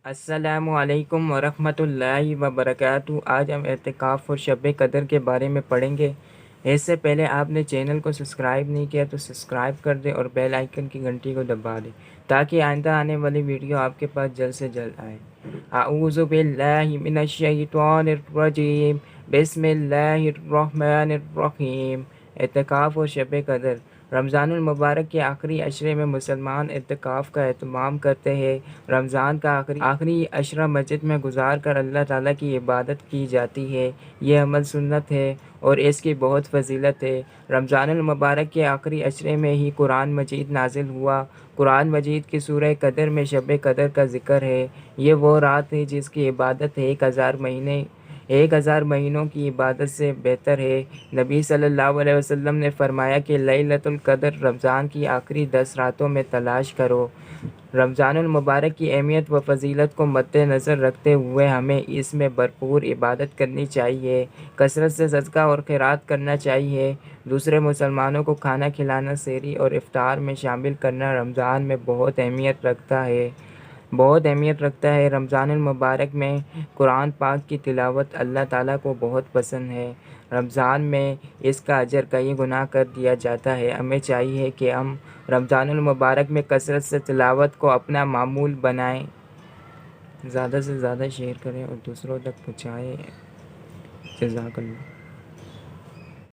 السلام علیکم ورحمۃ اللہ وبرکاتہ۔ آج ہم اعتکاف اور شب قدر کے بارے میں پڑھیں گے۔ اس سے پہلے آپ نے چینل کو سبسکرائب نہیں کیا تو سبسکرائب کر دیں اور بیل آئیکن کی گھنٹی کو دبا دیں تاکہ آئندہ آنے والی ویڈیو آپ کے پاس جلد سے جلد آئے۔ اعوذ باللہ من الشیطان الرجیم، بسم اللہ الرحمن الرحیم۔ اعتکاف اور شب قدر۔ رمضان المبارک کے آخری عشرے میں مسلمان اعتکاف کا اہتمام کرتے ہیں۔ رمضان کا آخری عشرہ مسجد میں گزار کر اللہ تعالیٰ کی عبادت کی جاتی ہے۔ یہ عمل سنت ہے اور اس کی بہت فضیلت ہے۔ رمضان المبارک کے آخری عشرے میں ہی قرآن مجید نازل ہوا۔ قرآن مجید کی سورہ قدر میں شب قدر کا ذکر ہے۔ یہ وہ رات ہے جس کی عبادت 1000 مہینوں کی عبادت سے بہتر ہے۔ نبی صلی اللہ علیہ وسلم نے فرمایا کہ لیلۃ القدر رمضان کی آخری 10 راتوں میں تلاش کرو۔ رمضان المبارک کی اہمیت و فضیلت کو مد نظر رکھتے ہوئے ہمیں اس میں بھرپور عبادت کرنی چاہیے، کثرت سے صدقہ اور خیرات کرنا چاہیے۔ دوسرے مسلمانوں کو کھانا کھلانا، سحری اور افطار میں شامل کرنا رمضان میں بہت اہمیت رکھتا ہے۔ رمضان المبارک میں قرآن پاک کی تلاوت اللہ تعالیٰ کو بہت پسند ہے۔ رمضان میں اس کا اجر کئی گنا کر دیا جاتا ہے۔ ہمیں چاہیے کہ ہم رمضان المبارک میں کثرت سے تلاوت کو اپنا معمول بنائیں، زیادہ سے زیادہ شیئر کریں اور دوسروں تک پہنچائیں۔ جزاک اللہ۔